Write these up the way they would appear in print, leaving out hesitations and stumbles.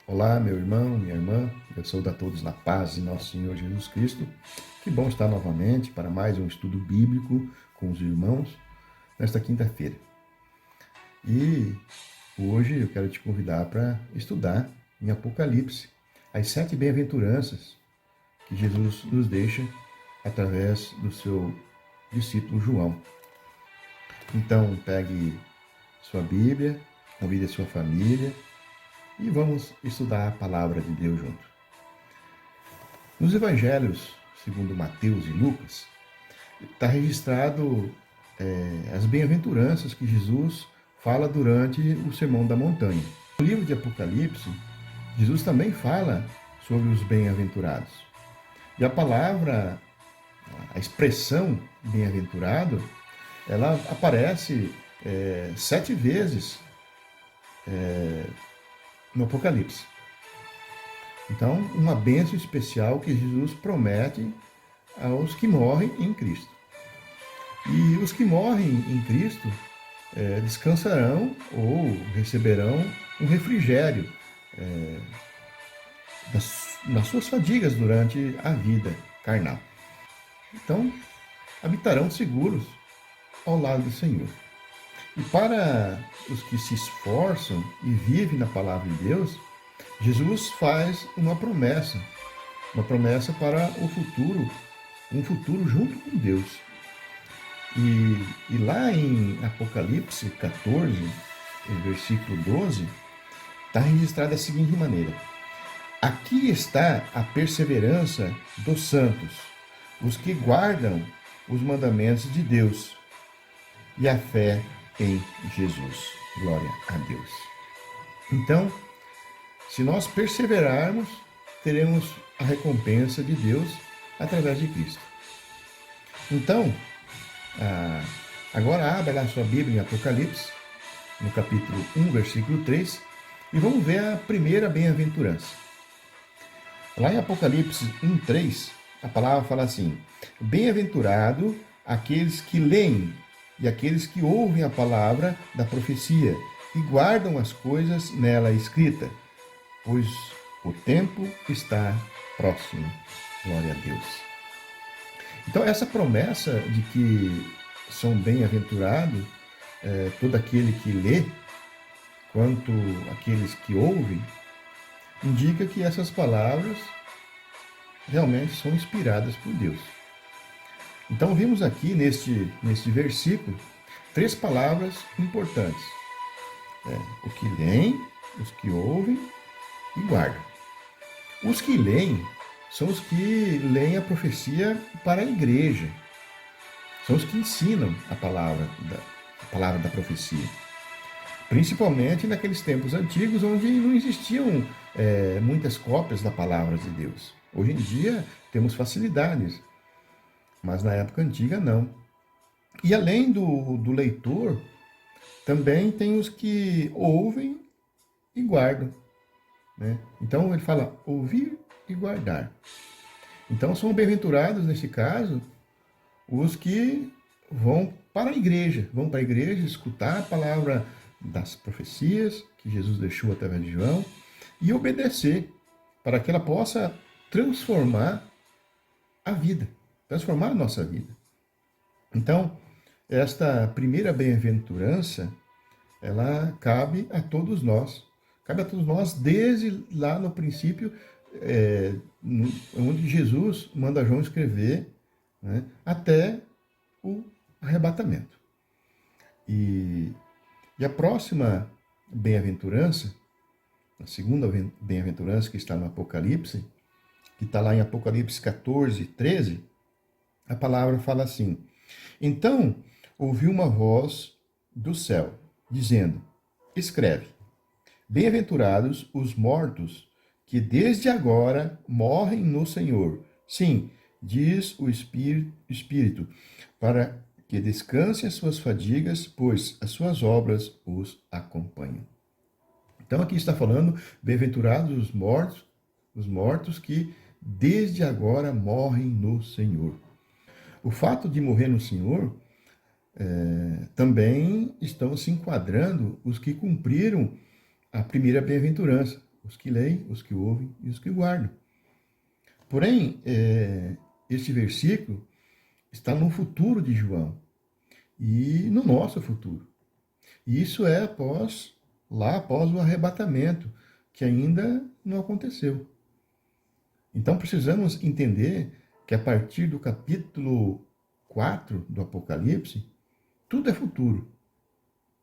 Olá, meu irmão, minha irmã, eu saúdo a todos na paz de nosso Senhor Jesus Cristo. Que bom estar novamente para mais um estudo bíblico com os irmãos nesta quinta-feira. E hoje eu quero te convidar para estudar em Apocalipse as 7 bem-aventuranças que Jesus nos deixa através do seu discípulo João. Então, pegue sua Bíblia, convide a sua família e vamos estudar a palavra de Deus junto. Nos evangelhos, segundo Mateus e Lucas, está registrado as bem-aventuranças que Jesus fala durante o Sermão da Montanha. No livro de Apocalipse, Jesus também fala sobre os bem-aventurados. E a palavra, a expressão bem-aventurado, ela aparece 7 vezes no Apocalipse. Então, uma bênção especial que Jesus promete aos que morrem em Cristo. E os que morrem em Cristo descansarão ou receberão um refrigério nas suas fadigas durante a vida carnal. Então, habitarão seguros ao lado do Senhor. E para os que se esforçam e vivem na palavra de Deus, Jesus faz uma promessa para o futuro, um futuro junto com Deus. E lá em Apocalipse 14, versículo 12, está registrado da seguinte maneira: aqui está a perseverança dos santos, os que guardam os mandamentos de Deus e a fé em Jesus. Glória a Deus. Então, se nós perseverarmos, teremos a recompensa de Deus através de Cristo. Então, agora abra lá sua Bíblia em Apocalipse, no capítulo 1, versículo 3, e vamos ver a primeira bem-aventurança. Lá em Apocalipse 1:3, a palavra fala assim: bem-aventurado aqueles que leem e aqueles que ouvem a palavra da profecia e guardam as coisas nela escritas, pois o tempo está próximo. Glória a Deus. Então, essa promessa de que são bem-aventurados todo aquele que lê, quanto aqueles que ouvem, indica que essas palavras realmente são inspiradas por Deus. Então, vimos aqui neste versículo 3 palavras importantes: o que leem, os que ouvem e guardam. Os que leem são os que leem a profecia para a igreja. São os que ensinam a palavra da profecia. Principalmente naqueles tempos antigos, onde não existiam muitas cópias da palavra de Deus. Hoje em dia temos facilidades, mas na época antiga não. E além do leitor, também tem os que ouvem e guardam. Né? Então ele fala ouvir e guardar. Então são bem-aventurados, nesse caso, os que vão para a igreja escutar a palavra das profecias que Jesus deixou através de João e obedecer, para que ela possa transformar a vida, transformar a nossa vida. Então, esta primeira bem-aventurança, ela cabe a todos nós. Cabe a todos nós desde lá no princípio, onde Jesus manda João escrever, né, até o arrebatamento. E a próxima bem-aventurança, a segunda bem-aventurança que está no Apocalipse, que está lá em Apocalipse 14, 13, a palavra fala assim: então ouvi uma voz do céu, dizendo: escreve, bem-aventurados os mortos que desde agora morrem no Senhor. Sim, diz o Espírito, para que descansem as suas fadigas, pois as suas obras os acompanham. Então aqui está falando, bem-aventurados os mortos que desde agora morrem no Senhor. O fato de morrer no Senhor também estão se enquadrando os que cumpriram a primeira bem-aventurança, os que leem, os que ouvem e os que guardam. Porém, este versículo está no futuro de João e no nosso futuro. E isso é lá após o arrebatamento, que ainda não aconteceu. Então precisamos entender que a partir do capítulo 4 do Apocalipse, tudo é futuro.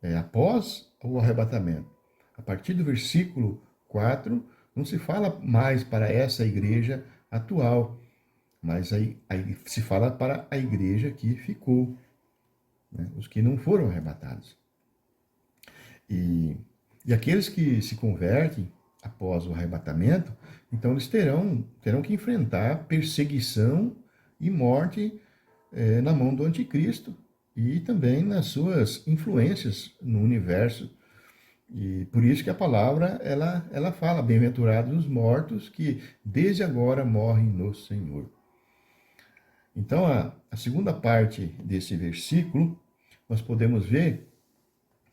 É após o arrebatamento. A partir do versículo 4, não se fala mais para essa igreja atual, mas aí se fala para a igreja que ficou, né? Os que não foram arrebatados. E aqueles que se convertem após o arrebatamento, então eles terão que enfrentar perseguição e morte na mão do anticristo e também nas suas influências no universo. E por isso que a palavra ela fala: bem-aventurados os mortos que desde agora morrem no Senhor. Então a segunda parte desse versículo nós podemos ver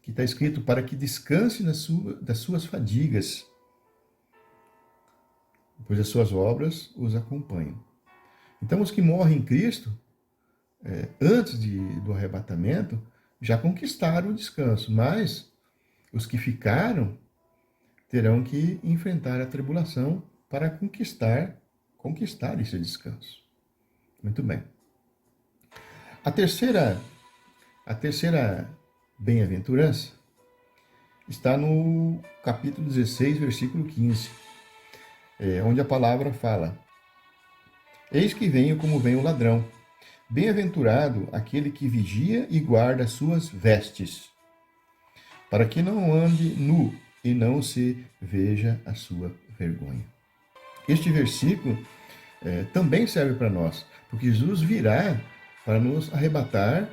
que está escrito para que descanse das suas fadigas, pois as suas obras os acompanham. Então os que morrem em Cristo, antes do arrebatamento, já conquistaram o descanso, mas os que ficaram terão que enfrentar a tribulação para conquistar esse descanso. Muito bem. A terceira bem-aventurança está no capítulo 16, versículo 15, onde a palavra fala: Eis que venho como vem o ladrão. Bem-aventurado aquele que vigia e guarda as suas vestes, para que não ande nu e não se veja a sua vergonha. Este versículo também serve para nós, porque Jesus virá para nos arrebatar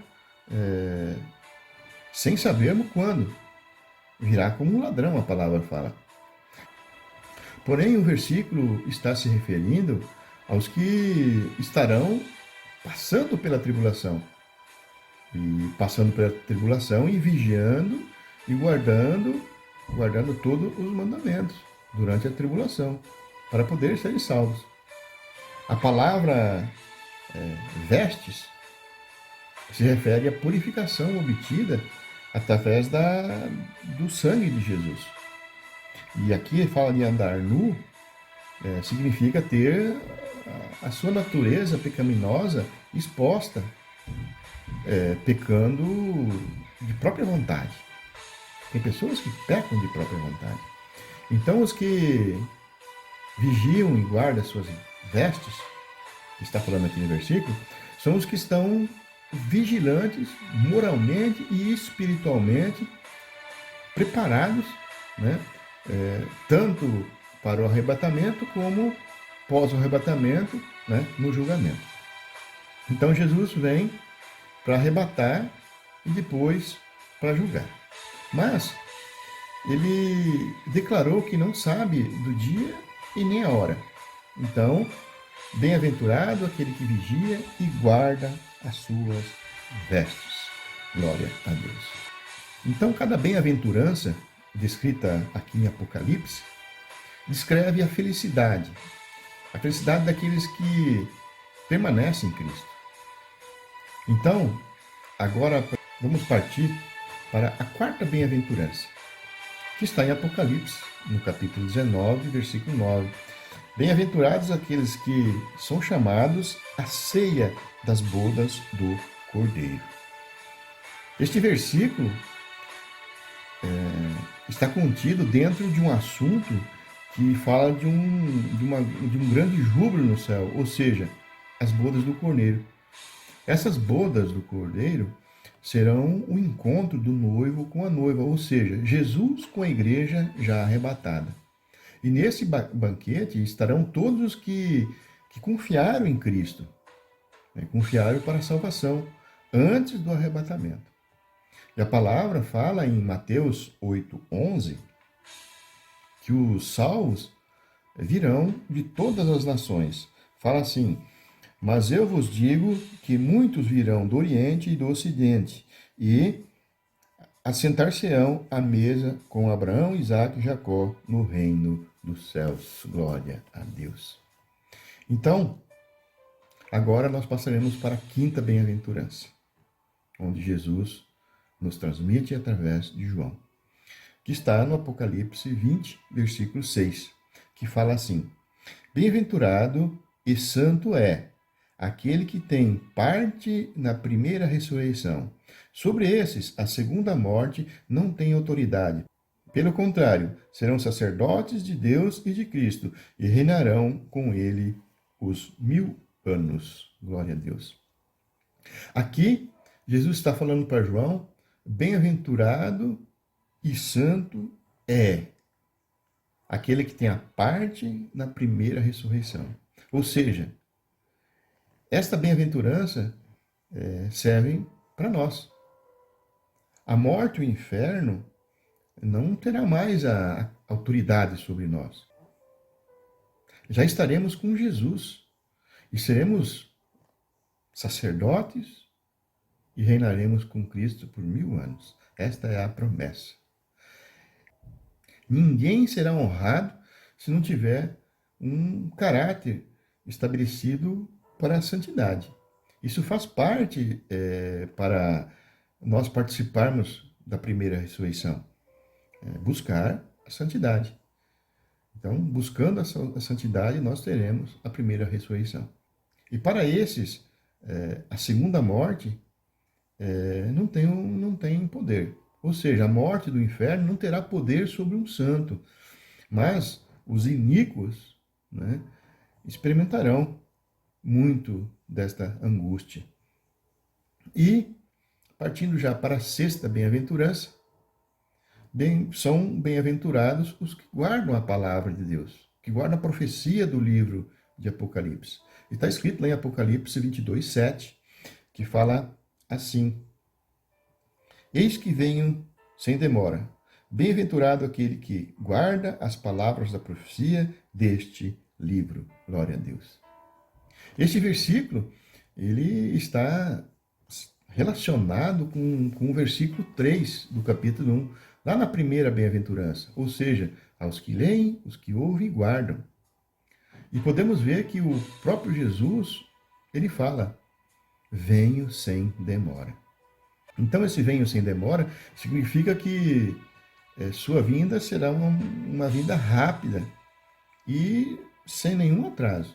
sem sabermos quando. Virá como um ladrão, a palavra fala. Porém, o versículo está se referindo aos que estarão passando pela tribulação. E passando pela tribulação e vigiando e guardando todos os mandamentos durante a tribulação, para poderem ser salvos. A palavra vestes se refere à purificação obtida através do sangue de Jesus. E aqui fala de andar nu, significa ter a sua natureza pecaminosa exposta, pecando de própria vontade. Tem pessoas que pecam de própria vontade. Então, os que vigiam e guardam as suas vestes, que está falando aqui no versículo, são os que estão vigilantes moralmente e espiritualmente preparados, né? Tanto para o arrebatamento como pós o arrebatamento, né? No julgamento. Então Jesus vem para arrebatar e depois para julgar. Mas ele declarou que não sabe do dia e nem a hora. Então, bem-aventurado aquele que vigia e guarda as suas vestes. Glória a Deus. Então, cada bem-aventurança descrita aqui em Apocalipse descreve a felicidade daqueles que permanecem em Cristo. Então, agora vamos partir para a quarta bem-aventurança, que está em Apocalipse, no capítulo 19, versículo 9. Bem-aventurados aqueles que são chamados à ceia das bodas do Cordeiro. Este versículo está contido dentro de um assunto que fala de um grande júbilo no céu, ou seja, as bodas do Cordeiro. Essas bodas do Cordeiro serão o encontro do noivo com a noiva, ou seja, Jesus com a igreja já arrebatada. E nesse banquete estarão todos os que confiaram em Cristo, né? Confiaram para a salvação antes do arrebatamento. E a palavra fala em Mateus 8:11 que os salvos virão de todas as nações. Fala assim: mas eu vos digo que muitos virão do Oriente e do Ocidente, e assentar-se-ão à mesa com Abraão, Isaque e Jacó no reino dos céus. Glória a Deus. Então, agora nós passaremos para a quinta bem-aventurança, onde Jesus nos transmite através de João, que está no Apocalipse 20, versículo 6, que fala assim: Bem-aventurado e santo é aquele que tem parte na primeira ressurreição. Sobre esses, a segunda morte não tem autoridade. Pelo contrário, serão sacerdotes de Deus e de Cristo e reinarão com ele os 1000 anos. Glória a Deus. Aqui, Jesus está falando para João: bem-aventurado e santo é aquele que tem a parte na primeira ressurreição. Ou seja, esta bem-aventurança serve para nós. A morte e o inferno não terá mais a autoridade sobre nós. Já estaremos com Jesus e seremos sacerdotes e reinaremos com Cristo por 1000 anos. Esta é a promessa. Ninguém será honrado se não tiver um caráter estabelecido para a santidade. Isso faz parte para nós participarmos da primeira ressurreição. Buscar a santidade. Então, buscando a santidade, nós teremos a primeira ressurreição. E para esses, a segunda morte não tem poder. Ou seja, a morte do inferno não terá poder sobre um santo, mas os iníquos, né, experimentarão muito desta angústia. E, partindo já para a sexta bem-aventurança, são bem-aventurados os que guardam a palavra de Deus, que guardam a profecia do livro de Apocalipse. E está escrito lá em Apocalipse 22, 7, que fala assim: Eis que venho sem demora. Bem-aventurado aquele que guarda as palavras da profecia deste livro. Glória a Deus. Este versículo, ele está relacionado com o versículo 3 do capítulo 1, lá na primeira bem-aventurança. Ou seja, aos que leem, os que ouvem e guardam. E podemos ver que o próprio Jesus, ele fala: venho sem demora. Então, esse venho sem demora significa que sua vinda será uma vinda rápida e sem nenhum atraso.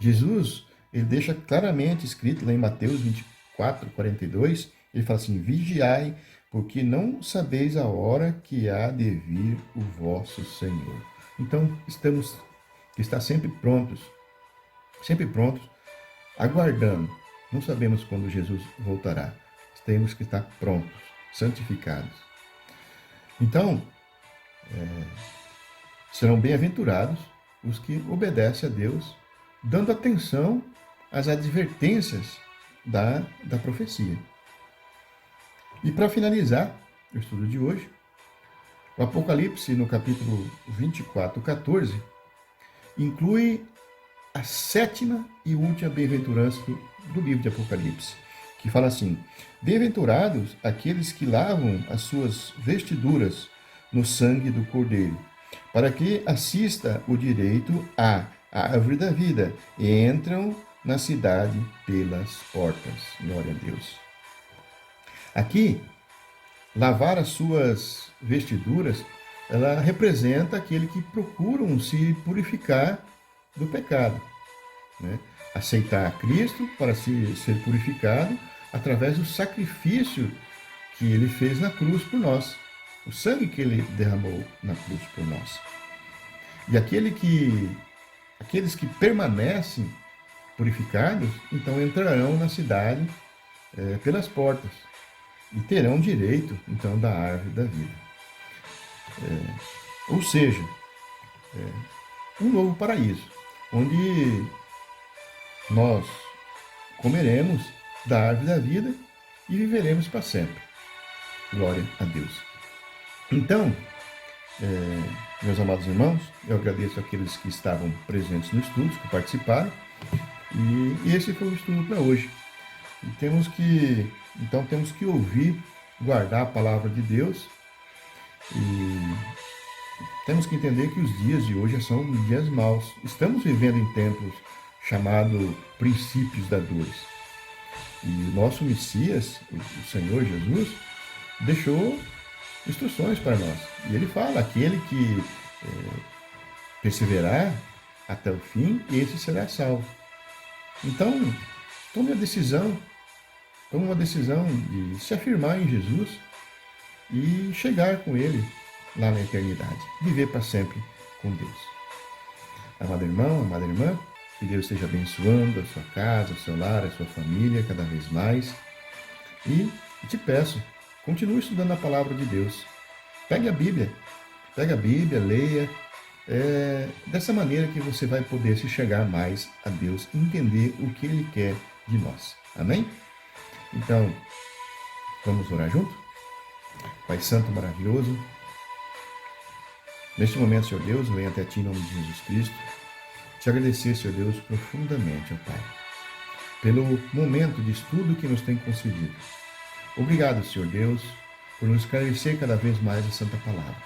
Jesus, ele deixa claramente escrito lá em Mateus 24, 42, ele fala assim: vigiai, porque não sabeis a hora que há de vir o vosso Senhor. Então, estamos que estar sempre prontos, aguardando. Não sabemos quando Jesus voltará. Temos que estar prontos, santificados. Então, serão bem-aventurados os que obedecem a Deus, dando atenção às advertências da profecia. E para finalizar o estudo de hoje, o Apocalipse, no capítulo 24, 14, inclui a sétima e última bem-aventurança do livro de Apocalipse, que fala assim: bem-aventurados aqueles que lavam as suas vestiduras no sangue do Cordeiro, para que assista o direito à árvore da vida e entram na cidade pelas portas. Glória a Deus. Aqui, lavar as suas vestiduras, ela representa aquele que procuram se purificar do pecado, né? Aceitar a Cristo para ser purificado através do sacrifício que ele fez na cruz por nós, o sangue que ele derramou na cruz por nós. E aqueles que permanecem purificados, então entrarão na cidade pelas portas e terão direito, então, da árvore da vida. Ou seja, um novo paraíso, onde nós comeremos da árvore da vida e viveremos para sempre. Glória a Deus. Então, meus amados irmãos, eu agradeço àqueles que estavam presentes no estudo, que participaram, e esse foi o estudo para hoje. E temos que ouvir, guardar a palavra de Deus e temos que entender que os dias de hoje são dias maus. Estamos vivendo em tempos chamados princípios da dores. E o nosso Messias, o Senhor Jesus, deixou instruções para nós. E ele fala, aquele que perseverar até o fim, esse será salvo. Então, tome uma decisão de se afirmar em Jesus e chegar com Ele lá na eternidade, viver para sempre com Deus. Amado irmão, amada irmã, que Deus esteja abençoando a sua casa, o seu lar, a sua família cada vez mais. E te peço, continue estudando a palavra de Deus. Pegue a Bíblia, leia. Dessa maneira que você vai poder se chegar mais a Deus, entender o que Ele quer de nós. Amém? Então, vamos orar junto? Pai Santo maravilhoso, neste momento, Senhor Deus, venho até Ti em nome de Jesus Cristo, te agradecer, Senhor Deus, profundamente, ó Pai, pelo momento de estudo que nos tem concedido. Obrigado, Senhor Deus, por nos esclarecer cada vez mais a Santa Palavra.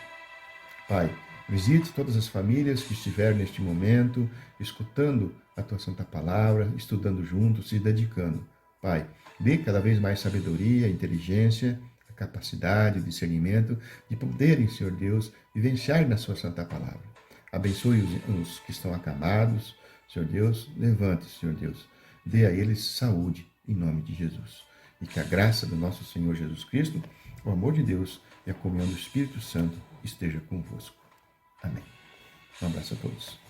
Pai, visite todas as famílias que estiveram neste momento, escutando a Tua Santa Palavra, estudando juntos, se dedicando. Pai, dê cada vez mais sabedoria, inteligência, a capacidade, o discernimento de poderem, Senhor Deus, vivenciar na Sua Santa Palavra. Abençoe os que estão acamados, Senhor Deus, levante, Senhor Deus, dê a eles saúde, em nome de Jesus. E que a graça do nosso Senhor Jesus Cristo, o amor de Deus e a comunhão do Espírito Santo esteja convosco. Amém. Um abraço a todos.